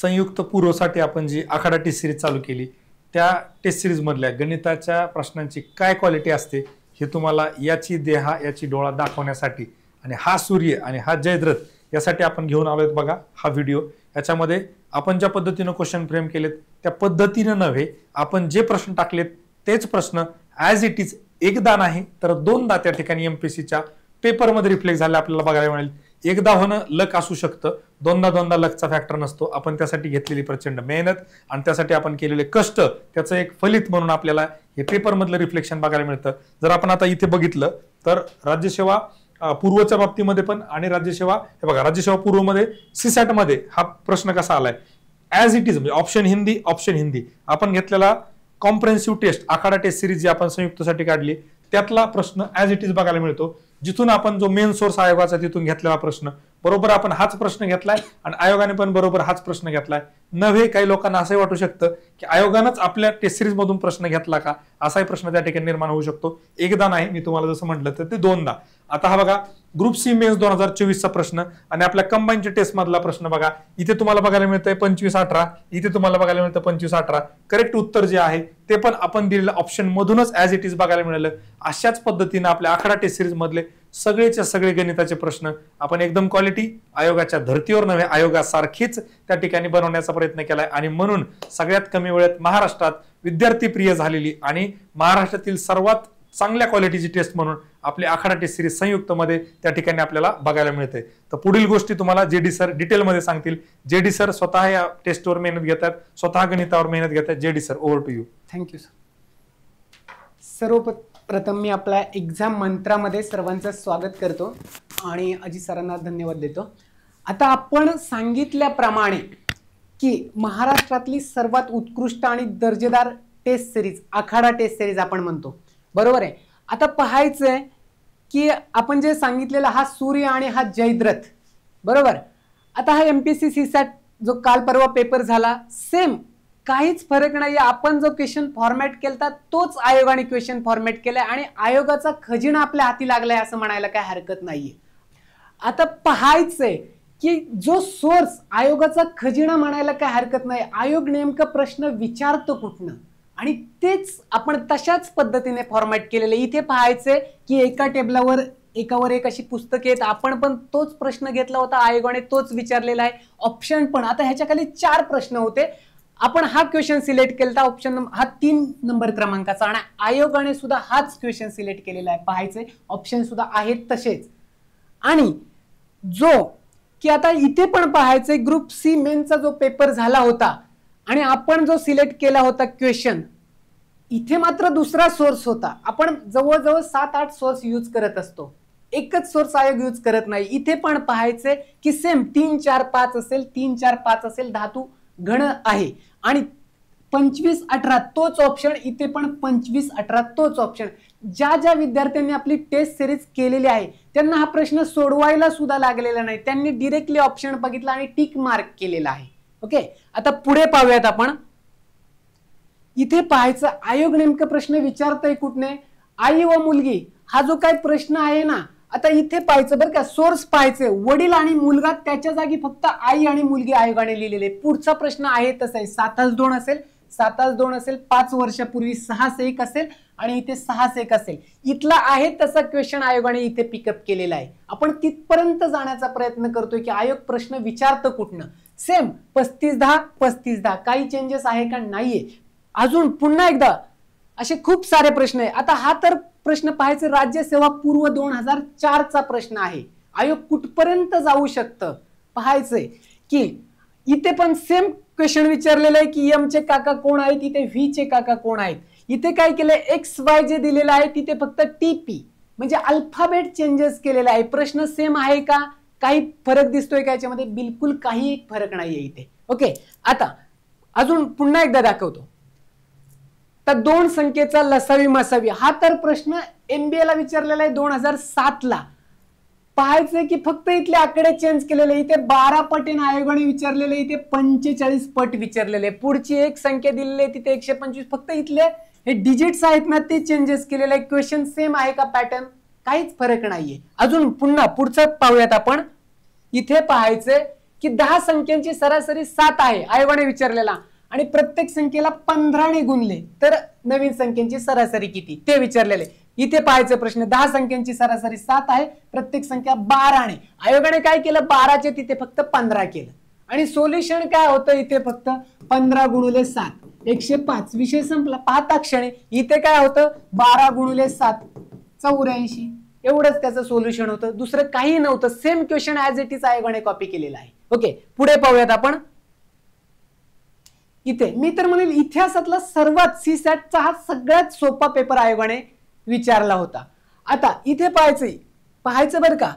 संयुक्त पूर्वसाठी आपण जी आखाडा taste series चालू केली त्या टेस्ट सिरीज मधल्या गणिताच्या प्रश्नांची काय क्वालिटी असते हे तुम्हाला याची देहा याची डोळा दाखवण्यासाठी आणि हा सूर्य आणि हा जयद्रथ यासाठी आपण घेऊन आलोय बघा हा व्हिडिओ। याच्यामध्ये आपण ज्या पद्धतीने क्वेश्चन फ्रेम केलेत त्या पद्धतीने नव्हे, आपण जे प्रश्न टाकलेत तेच प्रश्न ॲज इट इज एकदा नाही तर दोनदा त्या ठिकाणी एमपीएससीच्या पेपरमध्ये रिफ्लेक्ट झाले आपल्याला बघायला मिळेल। एकदा होणं लक असू शकतं, दोनदा लकचा फॅक्टर नसतो। आपण त्यासाठी घेतलेली प्रचंड मेहनत आणि त्यासाठी आपण केलेले कष्ट त्याचं एक फलित म्हणून आपल्याला हे पेपरमधलं रिफ्लेक्शन बघायला मिळतं। जर आपण आता इथे बघितलं तर राज्यसेवा पूर्वच्या बाबतीमध्ये पण आणि राज्यसेवा हे बघा राज्यसेवा पूर्वमध्ये सीसॅट मध्ये हा प्रश्न कसा आलाय ॲज इट इज म्हणजे ऑप्शन हिंदी आपण घेतलेला कॉम्प्रेहेन्सिव्ह टेस्ट आखाडा टेस्ट सिरीज जी आपण संयुक्तसाठी काढली त्यातला प्रश्न ॲज इट इज बघायला मिळतो। जिथून आपण जो मेन सोर्स आयोगाचा तिथून घेतलेला प्रश्न बरोबर आपण हाच प्रश्न घेतलाय आणि आयोगाने पण बरोबर हाच प्रश्न घेतलाय नव्हे। काही लोकांना असंही वाटू शकतं की आयोगानंच आपल्या टेस्ट सिरीज मधून प्रश्न घेतला का, असाही प्रश्न त्या ठिकाणी निर्माण होऊ शकतो। एकदा नाही, मी तुम्हाला जसं म्हटलं तर ते दोनदा। आता हा बघा ग्रुप सी मेन्स 2024 चा प्रश्न आणि आपल्या कंबाईनच्या टेस्ट मधला प्रश्न बघा। इथे तुम्हाला बघायला मिळतंय 25-18, इथे तुम्हाला बघायला मिळतं 25-18। करेक्ट उत्तर जे आहे ते पण आपण दिलेल्या ऑप्शन मधूनच ॲज इट इज बघायला मिळालं। अशाच पद्धतीने आपल्या आखाडा टेस्ट सिरीज मधले सगळेच्या सगळे गणिताचे प्रश्न आपण एकदम क्वालिटी आयोगाच्या धर्तीवर नव्हे आयोगासारखीच त्या ठिकाणी बनवण्याचा प्रयत्न केलाय आणि म्हणून सगळ्यात कमी वेळेत महाराष्ट्रात विद्यार्थी प्रिय झालेली आणि महाराष्ट्रातील सर्वात चांगल्या क्वालिटीची टेस्ट म्हणून आपली आखाडा टेस्ट सिरीज संयुक्त मध्ये त्या ठिकाणी आपल्याला बघायला मिळते। तर पुढील गोष्टी तुम्हाला जेडी सर डिटेलमध्ये सांगतील। जेडी सर स्वतः या टेस्टवर मेहनत घेतात, स्वतः गणितावर मेहनत घेतात। JD sir over to you. Thank you sir. सर्वप्रथम मी आपल्या एक्झाम मंत्रामध्ये सर्वांचं स्वागत करतो आणि अजित सरांना धन्यवाद देतो। आता आपण सांगितल्याप्रमाणे की महाराष्ट्रातली सर्वात उत्कृष्ट आणि दर्जेदार टेस्ट सिरीज आखाडा टेस्ट सिरीज आपण म्हणतो, बरोबर आहे। आता पाहायचंय की आपण जे सांगितलेलं हा सूर्य आणि हा जयद्रथ, बरोबर। आता हा एमपीएससी सीसॅट जो काल परवा पेपर झाला सेम काहीच फरक नाही। आपण जो क्वेश्चन फॉर्मॅट केलता तोच आयोगाने क्वेश्चन फॉर्मॅट केलाय आणि आयोगाचा खजिना आपल्या हाती लागलाय असं म्हणायला काय हरकत नाहीये। आता पाहायचंय की जो सोर्स आयोगाचा खजिना म्हणायला काय हरकत नाही, आयोग नेमका प्रश्न विचारतो कुठनं आणि तेच आपण तशाच पद्धतीने फॉर्मॅट केलेले। इथे पाहायचंय की एका टेबलावर एकावर एक अशी पुस्तके आहेत, आपण पण तोच प्रश्न घेतला होता, आयोगाने तोच विचारलेला आहे। ऑप्शन पण आता ह्याच्या खाली 4 प्रश्न होते, आपण हा क्वेश्चन सिलेक्ट केला ऑप्शन हा 3 नंबर क्रमांकाचा आणि आयोगाने सुद्धा हाच क्वेश्चन सिलेक्ट केलेला आहे। पाहायचंय ऑप्शन सुद्धा आहेत तसेच आणि जो की आता इथे पण पाहायचंय ग्रुप सी मेनचा जो पेपर झाला होता आणि आपण जो सिलेक्ट केला होता क्वेश्चन इथे मात्र दुसरा सोर्स होता। आपण जवळजवळ 7-8 सोर्स यूज करत असतो, एकच सोर्स आयोग यूज करत नाही। इथे पण पाहायचंय की सेम 3-4-5 असेल, 3-4-5 असेल, धातू घन आहे आणि 25-18 तोच ऑप्शन, इथे पण 25-18 तोच ऑप्शन। ज्या ज्या विद्यार्थ्यांनी आपली टेस्ट सिरीज केलेली आहे त्यांना हा प्रश्न सोडवायला सुद्धा लागलेला नाही, त्यांनी डायरेक्टली ऑप्शन बघितला आणि टिक मार्क केलेला आहे। ओके, आता पुढे पाहूयात आपण। इथे पाहायचं आयोग नेमका प्रश्न विचारतोय कुठने, आई व मुलगी हा जो काही प्रश्न आहे ना, आता इथे पाहायचं बरं का सोर्स पाहायचे वडील आणि मुलगा, त्याच्या जागी फक्त आई आणि मुलगी आयोगाने लिहिलेले। पुढचा प्रश्न आहे तसा आहे 7-2 असेल, 7-2 असेल, 5 वर्षापूर्वी 6-1 असेल आणि इथे 6-1 असेल। इथला आहे तसा क्वेश्चन आयोगाने इथे पिकअप केलेला आहे। आपण तिथपर्यंत जाण्याचा प्रयत्न करतोय की आयोग प्रश्न विचारतं कुठनं। सेम 35-10 काही चेंजेस आहे का नाहीये। अजून पुन्हा एकदा असे खूप सारे प्रश्न आहे। आता हा तर प्रश्न पाहायचे राज्यसेवा पूर्व 2004 चा प्रश्न आहे, आयोग कुठपर्यंत जाऊ शकतं पाहायचंय की इथे पण सेम क्वेश्चन विचारलेलं आहे की एम चे काका कोण आहेत, इथे व्ही चे काका कोण आहेत। इथे काय केलंय XY जे दिलेलं आहे तिथे फक्त TP म्हणजे अल्फाबेट चेंजेस केलेला आहे। प्रश्न सेम आहे का, काही फरक दिसतोय का याच्यामध्ये, बिलकुल काही फरक नाहीये इथे। ओके, आता अजून पुन्हा एकदा दाखवतो। तर 2 संख्येचा लसावी मसावी हा तर प्रश्न MBA ला विचारलेला आहे 2007 ला। पाहायचंय की फक्त इथले आकडे चेंज केलेले, इथे 12 पटीने आयोगाने विचारलेले, इथे 45 पट विचारलेले। पुढची एक संख्या दिलेली आहे तिथे 125, फक्त इथले हे डिजिट्स आहेत ना ते चेंजेस केलेले आहे। क्वेश्चन सेम आहे का पॅटर्न, काहीच फरक नाहीये। अजून पुन्हा पुढचं पाहूयात आपण। इथे पाहायचंय की 10 संख्यांची सरासरी 7 आहे आयोगाने विचारलेला आणि प्रत्येक संख्येला 15 ने गुणले तर नवीन संख्यांची सरासरी किती ते विचारलेले. इथे पाहायचं प्रश्न 10 संख्यांची सरासरी 7 आहे, प्रत्येक संख्या 12 ने. आयोगाने काय केलं 12चे तिथे फक्त 15 केलं आणि सोल्युशन काय होतं इथे फक्त 15 गुणिले 7 105 विषय संपला. पाहता क्षणी इथे काय होतं 12 गुणिले 7 84 एवढंच त्याचं सोल्युशन होतं, दुसरं काही नव्हतं. Same question as it is आयोगाने कॉपी केलेला आहे. ओके पुढे पाहूयात आपण. इथे मी तर म्हणेल इतिहासातला सर्वात सीसॅटचा हा सगळ्यात सोपा पेपर आयोगाने विचारला होता. आता इथे पाहायचं बरं का,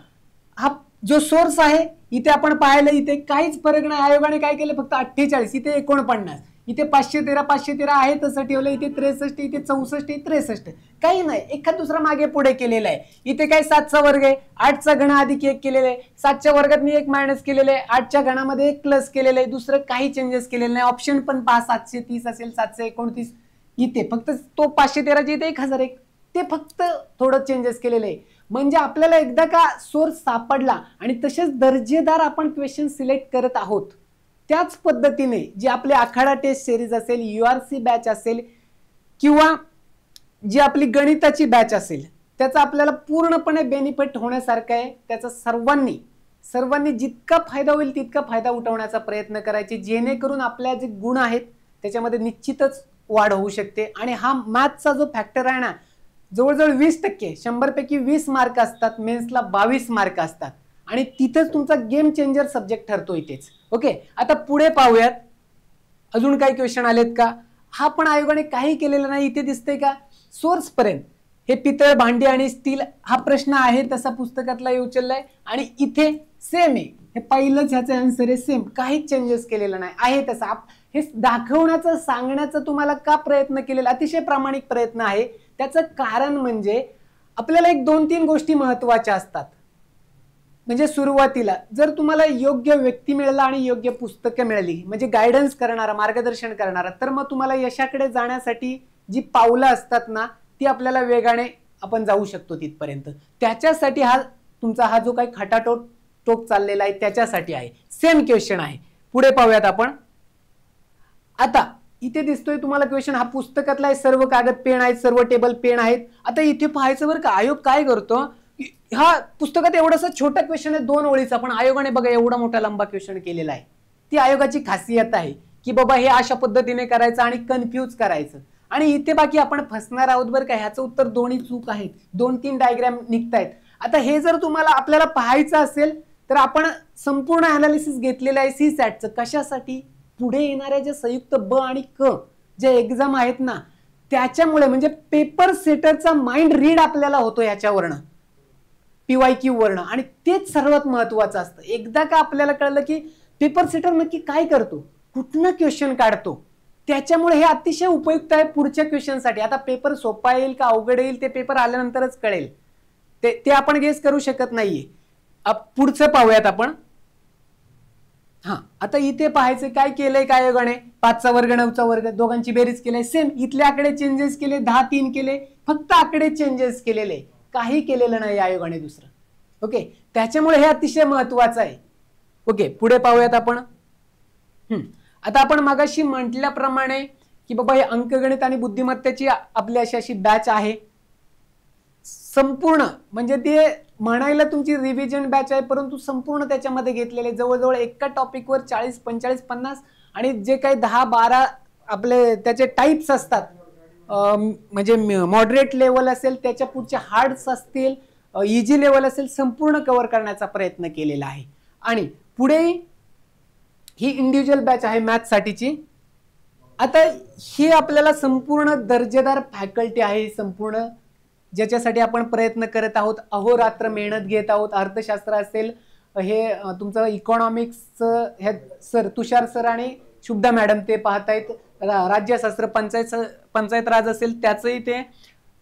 हा जो सोर्स आहे इथे आपण पाहिलं इथे काहीच फरक नाही. आयोगाने काय केलं फक्त 48 इथे 49 इथे 513 आहे तसं ठेवलं, इथे 63 इथे 64 63 काही नाही, एखाद दुसरा मागे पुढे केलेला आहे. इथे काय 7चा वर्ग आहे, 8चा घन अधिक 1 केलेला आहे, 7च्या वर्गात मी 1 मायनस केलेलं आहे, 8च्या घनामध्ये 1 प्लस केलेलं आहे, दुसरं काही चेंजेस केलेलं नाही. ऑप्शन पण पहा 730 असेल 729 इथे फक्त तो 513 इथे 1001 ते फक्त थोडं चेंजेस केलेलं आहे. म्हणजे आपल्याला एकदा का सोर्स सापडला आणि तसेच दर्जेदार आपण क्वेश्चन सिलेक्ट करत आहोत त्याच पद्धतीने जी आपली आखाडा टेस्ट सिरीज असेल, URC बॅच असेल किंवा जी आपली गणिताची बॅच असेल त्याचा आपल्याला पूर्णपणे बेनिफिट होण्यासारखं आहे. त्याचा सर्वांनी जितका फायदा होईल तितका फायदा उठवण्याचा प्रयत्न करायचे जेणेकरून आपल्या जे गुण आहेत त्याच्यामध्ये निश्चितच वाढ होऊ शकते. आणि हा मॅथचा जो फॅक्टर आहे ना जवळजवळ 20% 100 पैकी 20 मार्क असतात, मेन्सला 22 मार्क असतात आणि तिथेच तुमचा गेम चेंजर सब्जेक्ट ठरतो इथेच. ओके आता पुढे पाहूयात अजून काही क्वेश्चन आलेत का. हा पण आयोगाने काही केलेलं नाही. इथे दिसतंय का सोर्स पर्यंत हे पितळ भांडी आणि स्टील हा प्रश्न आहे तसा पुस्तकातला उचललाय आणि इथे सेम आहे, हे पहिलंच ह्याचं आन्सर आहे सेम, काहीच चेंजेस केलेलं नाही आहे तसा. हे दाखवण्याचं सांगण्याचं तुम्हाला का प्रयत्न केलेला अतिशय प्रामाणिक प्रयत्न आहे. त्याचं कारण म्हणजे आपल्याला 1-2-3 गोष्टी महत्वाच्या असतात. म्हणजे सुरुवातीला जर तुम्हाला योग्य व्यक्ती मिळाला आणि योग्य पुस्तकं मिळाली म्हणजे गायडन्स करणारा मार्गदर्शन करणारा तर मग तुम्हाला यशाकडे जाण्यासाठी जी पावलं असतात ना ती आपल्याला वेगाने आपण जाऊ शकतो तिथपर्यंत. त्याच्यासाठी हा जो काही खटाटोप चाललेला आहे त्याच्यासाठी आहे. सेम क्वेश्चन आहे. पुढे पाहूयात आपण. आता इथे दिसतोय तुम्हाला क्वेश्चन हा पुस्तकातला आहे, सर्व कागद पेन आहेत, सर्व टेबल पेन आहेत. आता इथे पाहायचं बरं का आयोग काय करतो, हा पुस्तकात एवढासा छोटा क्वेश्चन आहे 2 ओळीचा पण आयोगाने बघा एवढा मोठा लंबा क्वेश्चन केलेला आहे. ती आयोगाची खासियत आहे की बाबा हे अशा पद्धतीने करायचं आणि कन्फ्यूज करायचं. आणि इथे बाकी आपण फसणार आहोत बरं का, ह्याचं उत्तर दोन्ही चूक आहेत, 2-3 डायग्राम निघतायत. आता हे जर तुम्हाला आपल्याला पाहायचं असेल तर आपण संपूर्ण अनालिसिस घेतलेलं आहे सीसॅटचं. कशासाठी पुढे येणाऱ्या जे संयुक्त ब आणि क जे एक्झाम आहेत ना त्याच्यामुळे म्हणजे पेपर सेटरचा माइंड रीड आपल्याला होतो याच्यावरनं PYQ वरनं आणि तेच सर्वात महत्वाचं असतं. एकदा का आपल्याला कळलं की पेपर सेटर नक्की काय करतो, कुठनं क्वेश्चन काढतो, त्याच्यामुळे हे अतिशय उपयुक्त आहे पुढच्या क्वेश्चनसाठी. आता पेपर सोपा येईल का अवघड येईल ते पेपर आल्यानंतरच कळेल, ते आपण गेस करू शकत नाहीये. पुढचं पाहूयात आपण. हा आता इथे पाहायचं काय केलंय काय आयोगाने 5चा वर्ग 9चा वर्ग दोघांची बेरीज केली सेम. इथले आकडे चेंजेस केले 10-3 केले, फक्त आकडे चेंजेस केलेले, काही केलेलं नाही आयोगाने दुसरं. ओके त्याच्यामुळे हे अतिशय महत्वाचं आहे. ओके पुढे पाहूयात आपण. आता आपण मगाशी म्हटल्याप्रमाणे की बाबा हे अंकगणित आणि बुद्धिमत्तेची आपली अशी बॅच आहे संपूर्ण, म्हणजे ते म्हणायला तुमची रिव्हिजन बॅच आहे परंतु संपूर्ण त्याच्यामध्ये घेतलेले जवळजवळ एका टॉपिकवर 40, 45, 50 आणि जे काही 10-12 आपले त्याचे टाइप्स असतात, म्हणजे मॉडरेट लेवल असेल त्याच्या पुढचे हार्ड्स असतील, इझी लेवल असेल, संपूर्ण कव्हर करण्याचा प्रयत्न केलेला आहे. आणि पुढे ही इंडिव्हिज्युअल बॅच आहे मॅथ्स साठीची. आता हे आपल्याला संपूर्ण दर्जेदार फॅकल्टी आहे संपूर्ण ज्याच्यासाठी आपण प्रयत्न करत आहोत, अहोरात्र मेहनत घेत आहोत. अर्थशास्त्र असेल, हे तुमचं इकॉनॉमिक्स हे सर तुषार सर आणि शुभदा मॅडम ते पाहतायत, राज्यशास्त्र पंचायत राज असेल त्याचंही ते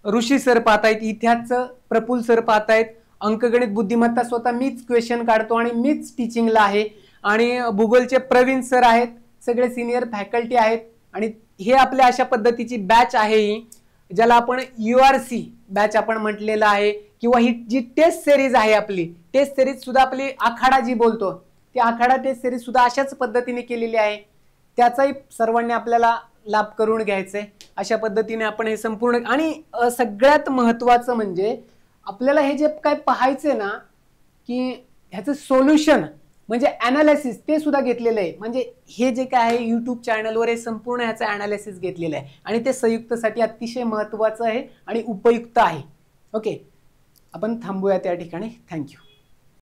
ऋषी सर पाहतायत, इतिहासचं प्रफुल्ल सर पाहतायत, अंकगणित बुद्धिमत्ता स्वतः मीच क्वेश्चन काढतो आणि मीच टीचिंगला आहे, आणि भूगोलचे प्रवीण सर आहेत, सगळे सिनियर फॅकल्टी आहेत. आणि हे आपल्या अशा पद्धतीची बॅच आहे ही ज्याला आपण URC बॅच आपण म्हटलेलं आहे, किंवा ही जी टेस्ट सिरीज आहे आपली टेस्ट सिरीज सुद्धा आपली आखाडा जी बोलतो ती आखाडा टेस्ट सिरीज सुद्धा अशाच पद्धतीने केलेली आहे, त्याचाही सर्वांनी आपल्याला लाभ करून घ्यायचा आहे. अशा पद्धतीने आपण हे संपूर्ण आणि सगळ्यात महत्त्वाचं म्हणजे आपल्याला हे जे काय पाहायचंय ना की ह्याचं सोल्युशन म्हणजे ॲनालिसिस ते सुद्धा घेतलेलं आहे. म्हणजे हे जे काय आहे यूट्यूब चॅनलवर हे संपूर्ण ह्याचं ॲनालिसिस घेतलेलं आहे आणि ते संयुक्तसाठी अतिशय महत्त्वाचं आहे आणि उपयुक्त आहे. ओके, आपण थांबूया त्या ठिकाणी. थँक्यू.